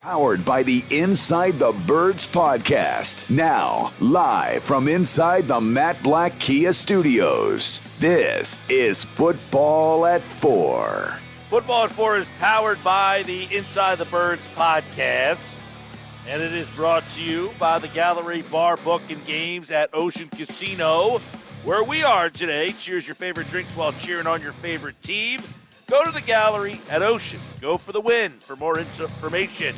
Powered by the Inside the Birds podcast. Now, live from inside the Matt Black Kia Studios. This is Football at 4. Football at 4 is powered by the Inside the Birds podcast. And it is brought to you by the Gallery Bar, Book, and Games at Ocean Casino, where we are today. Cheers your favorite drinks while cheering on your favorite team. Go to the Gallery at Ocean. Go for the win. For more information,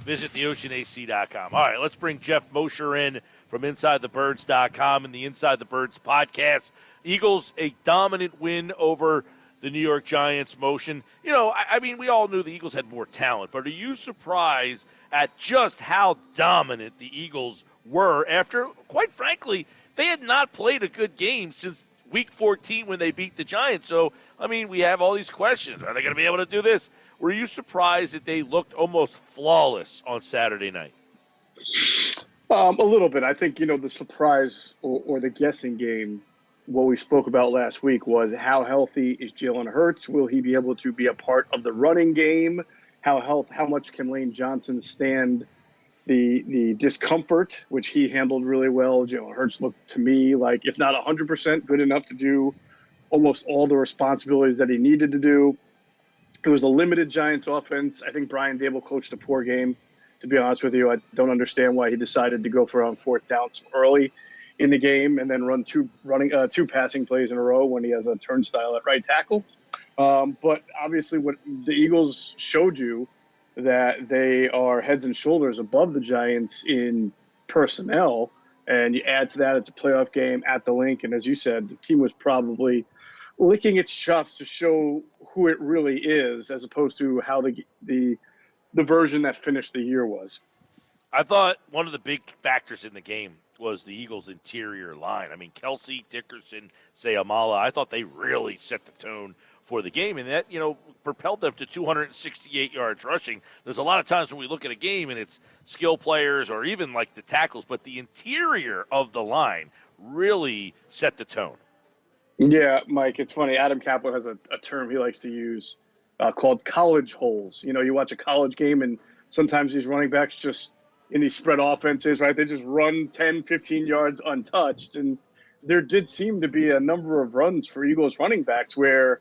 visit theoceanac.com. All right, let's bring Jeff Mosher in from InsideTheBirds.com and the Inside the Birds podcast. Eagles, a dominant win over the New York Giants. Motion. You know, I mean, we all knew the Eagles had more talent, but are you surprised at just how dominant the Eagles were after, quite frankly, they had not played a good game since Week 14 when they beat the Giants? So, I mean, we have all these questions. Are they going to be able to do this? Were you surprised that they looked almost flawless on Saturday night? A little bit. I think, the surprise or the guessing game, what we spoke about last week, was how healthy is Jalen Hurts? Will he be able to be a part of the running game? How much can Lane Johnson stand the discomfort, which he handled really well? Jalen Hurts looked to me like, if not 100%, good enough to do almost all the responsibilities that he needed to do. It was a limited Giants offense. I think Brian Dable coached a poor game, to be honest with you. I don't understand why he decided to go for on fourth down so early in the game and then run two passing plays in a row when he has a turnstile at right tackle. But obviously what the Eagles showed you, that they are heads and shoulders above the Giants in personnel, and you add to that, it's a playoff game at the Link, and as you said, the team was probably licking its chops to show who it really is, as opposed to how the version that finished the year was. I thought one of the big factors in the game was the Eagles' interior line. I mean, Kelsey, Dickerson, Seumalo, I thought they really set the tone for the game, and that, propelled them to 268 yards rushing. There's a lot of times when we look at a game and it's skill players or even like the tackles, but the interior of the line really set the tone. Yeah, Mike, it's funny. Adam Kaplan has a term he likes to use called college holes. You watch a college game and sometimes these running backs just in these spread offenses, right, they just run 10, 15 yards untouched. And there did seem to be a number of runs for Eagles running backs where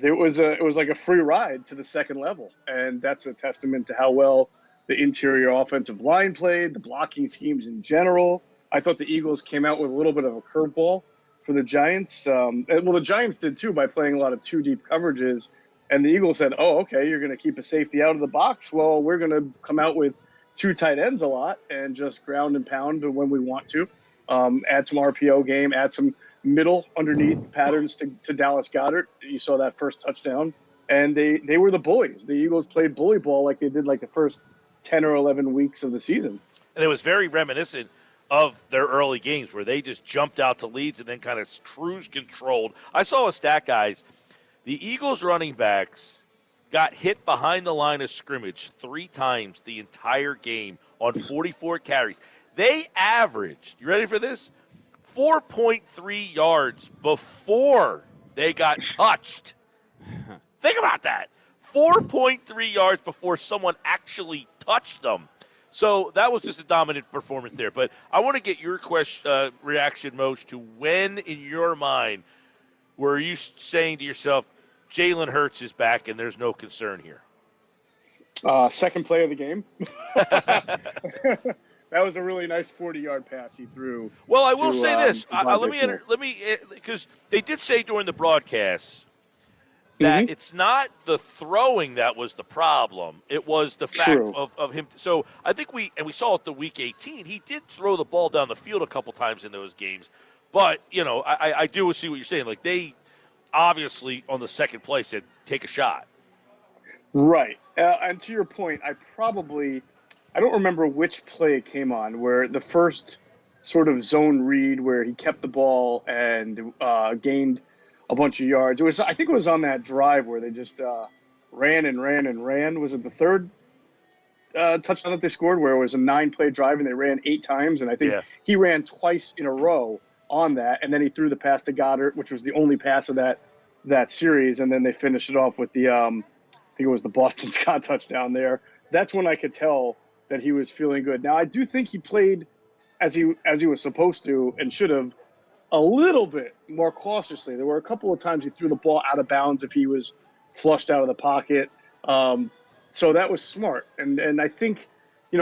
it was like a free ride to the second level. And that's a testament to how well the interior offensive line played, the blocking schemes in general. I thought the Eagles came out with a little bit of a curveball for the Giants. The Giants did too by playing a lot of two deep coverages. And the Eagles said, oh, okay, you're going to keep a safety out of the box. Well, we're going to come out with two tight ends a lot and just ground and pound when we want to. Add some RPO game, add some middle underneath patterns to Dallas Goedert. You saw that first touchdown. And they were the bullies. The Eagles played bully ball like they did like the first 10 or 11 weeks of the season. And it was very reminiscent of their early games where they just jumped out to leads and then kind of cruise controlled. I saw a stat, guys. The Eagles running backs got hit behind the line of scrimmage 3 times the entire game on 44 carries. They averaged, you ready for this? 4.3 yards before they got touched. Think about that. 4.3 yards before someone actually touched them. So that was just a dominant performance there. But I want to get your reaction, Moshe, to when in your mind were you saying to yourself, Jalen Hurts is back and there's no concern here? Second play of the game. That was a really nice 40-yard pass he threw. Well, I will say this. Let me, because they did say during the broadcast that it's not the throwing that was the problem. It was the fact of him. So I think we saw it the week 18. He did throw the ball down the field a couple times in those games. But, I do see what you're saying. Like, they obviously on the second play said, take a shot. Right. And to your point, I don't remember which play it came on, where the first sort of zone read where he kept the ball and gained a bunch of yards. I think it was on that drive where they just ran and ran and ran. Was it the third touchdown that they scored, where it was a 9-play drive and they ran 8 times? And I think he ran twice in a row on that, and then he threw the pass to Goddard, which was the only pass of that series, and then they finished it off with the I think it was the Boston Scott touchdown there that's when I could tell that he was feeling good. Now, I do think he played as he was supposed to and should have, a little bit more cautiously. There were a couple of times he threw the ball out of bounds if he was flushed out of the pocket. So that was smart. And I think,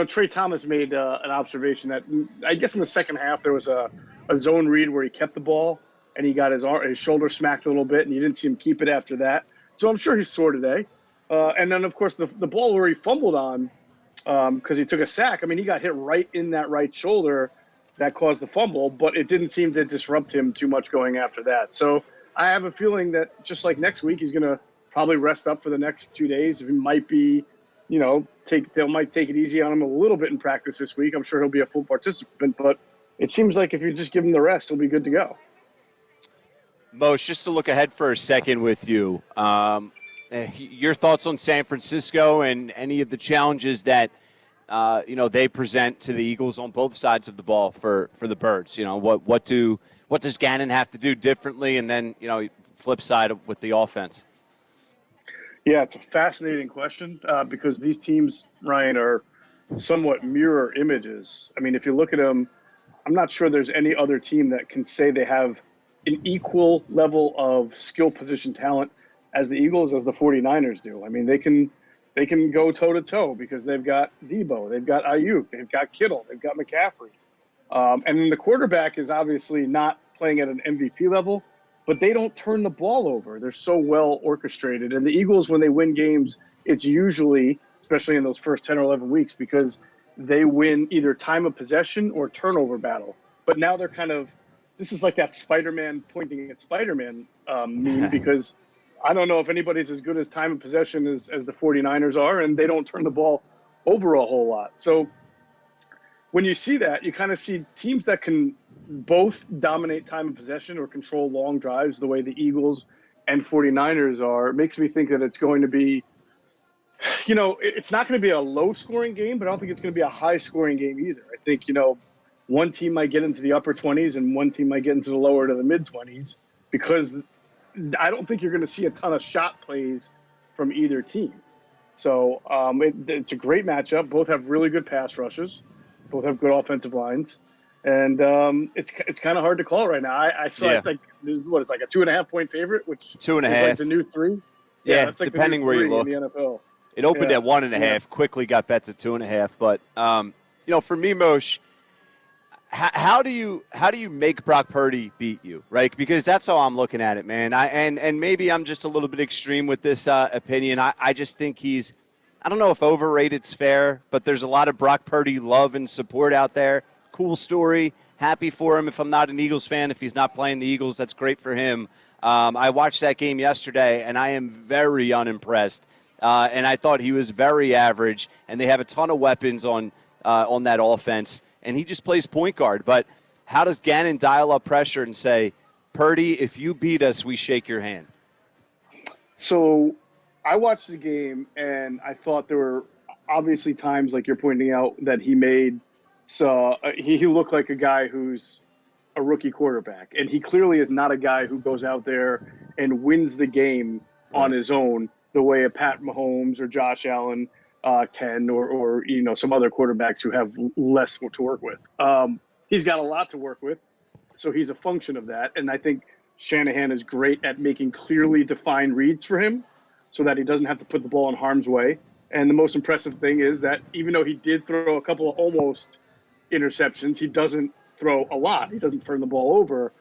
Trey Thomas made an observation that I guess in the second half there was a zone read where he kept the ball and he got his shoulder smacked a little bit and you didn't see him keep it after that. So I'm sure he's sore today. And then, of course, the ball where he fumbled on because he took a sack, I mean, he got hit right in that right shoulder. That caused the fumble, but it didn't seem to disrupt him too much going after that. So I have a feeling that just like next week, he's going to probably rest up for the next 2 days. It might be, they might take it easy on him a little bit in practice this week. I'm sure he'll be a full participant, but it seems like if you just give him the rest, he'll be good to go. Moshe, just to look ahead for a second with you, your thoughts on San Francisco and any of the challenges that they present to the Eagles on both sides of the ball for the Birds. What does Gannon have to do differently, and then flip side with the offense? Yeah, it's a fascinating question because these teams, Ryan, are somewhat mirror images. I mean, if you look at them, I'm not sure there's any other team that can say they have an equal level of skill position talent as the Eagles, as the 49ers do. I mean, they can go toe-to-toe because they've got Debo, they've got Ayuk, they've got Kittle, they've got McCaffrey. And then the quarterback is obviously not playing at an MVP level, but they don't turn the ball over. They're so well orchestrated. And the Eagles, when they win games, it's usually, especially in those first 10 or 11 weeks, because they win either time of possession or turnover battle. But now they're this is like that Spider-Man pointing at Spider-Man meme because I don't know if anybody's as good as time of possession as the 49ers are, and they don't turn the ball over a whole lot. So when you see that, you kind of see teams that can both dominate time of possession or control long drives the way the Eagles and 49ers are. It makes me think that it's going to be, it's not going to be a low-scoring game, but I don't think it's going to be a high-scoring game either. I think, one team might get into the upper 20s and one team might get into the lower to the mid-20s because I don't think you're going to see a ton of shot plays from either team. So it's a great matchup. Both have really good pass rushes. Both have good offensive lines. And it's kind of hard to call right now. I saw it's like it's like a 2.5-point favorite, which 2.5 is like the new 3. Yeah, it's like depending the new where 3 you look. in the NFL. It opened at 1.5, quickly got bet to 2.5. But for me, Moshe, how do you make Brock Purdy beat you, right? Because that's how I'm looking at it, man. And maybe I'm just a little bit extreme with this opinion. I just think he's, I don't know if overrated's fair, but there's a lot of Brock Purdy love and support out there. Cool story. Happy for him. If I'm not an Eagles fan, if he's not playing the Eagles, that's great for him. I watched that game yesterday, and I am very unimpressed. And I thought he was very average, and they have a ton of weapons on that offense. And he just plays point guard. But how does Gannon dial up pressure and say, Purdy, if you beat us, we shake your hand? So I watched the game, and I thought there were obviously times, like you're pointing out, that he made. So he looked like a guy who's a rookie quarterback. And he clearly is not a guy who goes out there and wins the game on his own the way a Pat Mahomes or Josh Allen can, or some other quarterbacks who have less to work with. He's got a lot to work with, so he's a function of that. And I think Shanahan is great at making clearly defined reads for him so that he doesn't have to put the ball in harm's way. And the most impressive thing is that even though he did throw a couple of almost interceptions, he doesn't throw a lot. He doesn't turn the ball over.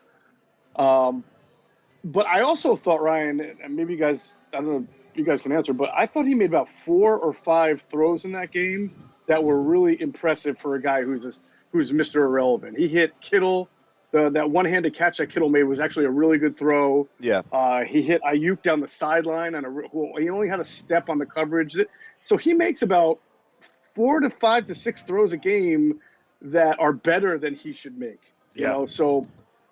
But I also thought, Ryan, and maybe you guys, I don't know, you guys can answer, but I thought he made about 4 or 5 throws in that game that were really impressive for a guy who's Mr. Irrelevant. He hit Kittle. That one-handed catch that Kittle made was actually a really good throw. Yeah. He hit Ayuk down the sideline he only had a step on the coverage. So he makes about 4 to 5 to 6 throws a game that are better than he should make. Yeah. So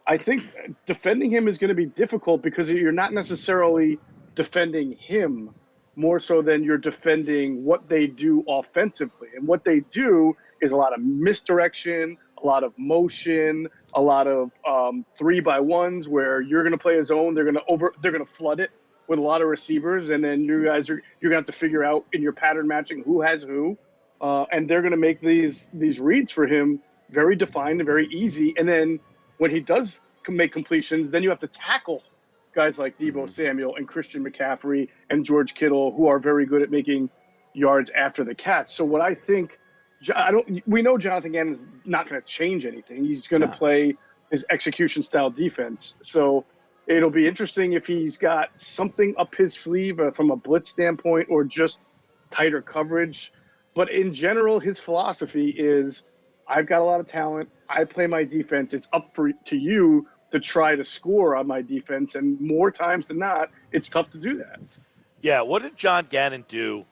I think defending him is going to be difficult because you're not necessarily defending him more so than you're defending what they do offensively. And what they do is a lot of misdirection, a lot of motion, a lot of 3-by-1s where you're going to play a zone. They're going to flood it with a lot of receivers, and then you're going to have to figure out in your pattern matching who has who, and they're going to make these reads for him very defined and very easy. And then when he does make completions, then you have to tackle guys like Deebo Samuel and Christian McCaffrey and George Kittle, who are very good at making yards after the catch. So what I think, we know Jonathan Gannon's not going to change anything. He's going to play his execution style defense. So it'll be interesting if he's got something up his sleeve from a blitz standpoint or just tighter coverage. But in general, his philosophy is, I've got a lot of talent. I play my defense. It's up to you to try to score on my defense. And more times than not, it's tough to do that. Yeah, what did John Gannon do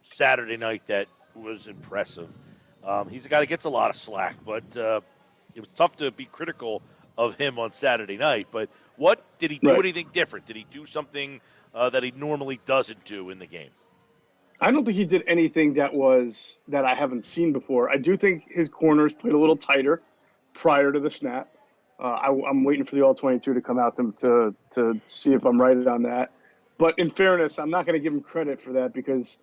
Saturday night that was impressive? He's a guy that gets a lot of slack, but it was tough to be critical of him on Saturday night. But what did he do? Anything different? Did he do something that he normally doesn't do in the game? I don't think he did anything that I haven't seen before. I do think his corners played a little tighter prior to the snap. I'm waiting for the All-22 to come out to see if I'm right on that. But in fairness, I'm not going to give him credit for that, because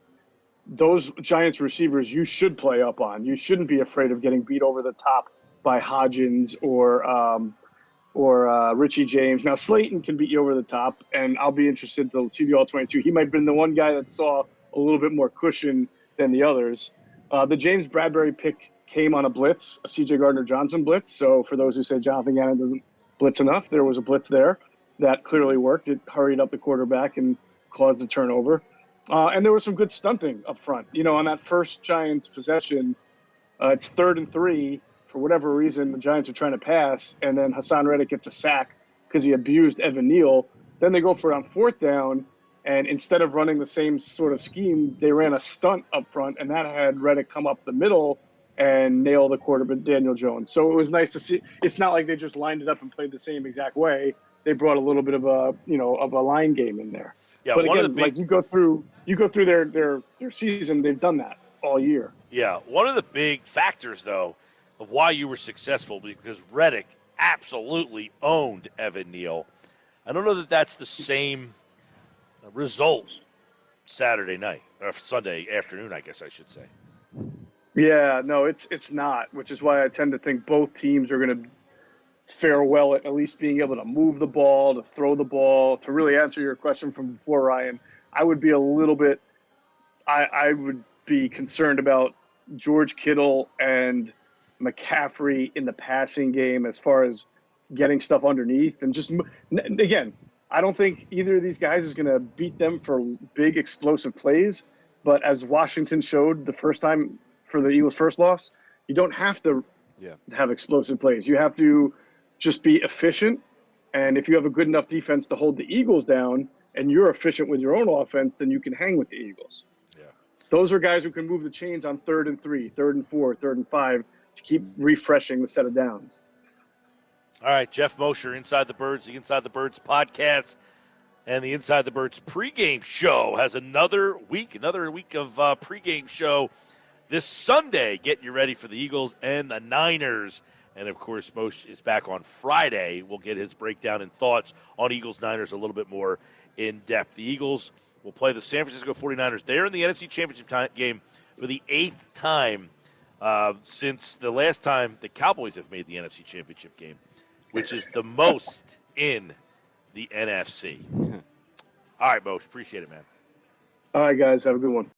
those Giants receivers you should play up on. You shouldn't be afraid of getting beat over the top by Hodgins or Richie James. Now, Slayton can beat you over the top, and I'll be interested to see the All-22. He might have been the one guy that saw a little bit more cushion than the others. The James Bradbury pick came on a blitz, a C.J. Gardner-Johnson blitz. So for those who say Jonathan Gannon doesn't blitz enough, there was a blitz there that clearly worked. It hurried up the quarterback and caused a turnover. And there was some good stunting up front. On that first Giants possession, it's 3rd and 3. For whatever reason, the Giants are trying to pass, and then Hassan Reddick gets a sack because he abused Evan Neal. Then they go for it on 4th down, and instead of running the same sort of scheme, they ran a stunt up front, and that had Reddick come up the middle and nail the quarterback, Daniel Jones. So it was nice to see. It's not like they just lined it up and played the same exact way. They brought a little bit of a line game in there. Yeah, but again, like you go through their season, they've done that all year. Yeah, one of the big factors, though, of why you were successful, because Reddick absolutely owned Evan Neal. I don't know that that's the same result Saturday night, or Sunday afternoon, I guess I should say. Yeah, no, it's not, which is why I tend to think both teams are going to fare well at least being able to move the ball, to throw the ball. To really answer your question from before, Ryan, I would be a little bit – I would be concerned about George Kittle and McCaffrey in the passing game as far as getting stuff underneath. And just – again, I don't think either of these guys is going to beat them for big explosive plays. But as Washington showed the first time for the Eagles' first loss, you don't have to have explosive plays. You have to just be efficient. And if you have a good enough defense to hold the Eagles down and you're efficient with your own offense, then you can hang with the Eagles. Yeah. Those are guys who can move the chains on 3rd and 3, 3rd and 4, 3rd and 5 to keep refreshing the set of downs. All right, Jeff Mosher, Inside the Birds, the Inside the Birds podcast, and the Inside the Birds pregame show has another week of pregame show this Sunday, getting you ready for the Eagles and the Niners. And, of course, Moshe is back on Friday. We'll get his breakdown and thoughts on Eagles-Niners a little bit more in depth. The Eagles will play the San Francisco 49ers. They're in the NFC Championship game for the 8th time since the last time the Cowboys have made the NFC Championship game, which is the most in the NFC. All right, Moshe, appreciate it, man. All right, guys, have a good one.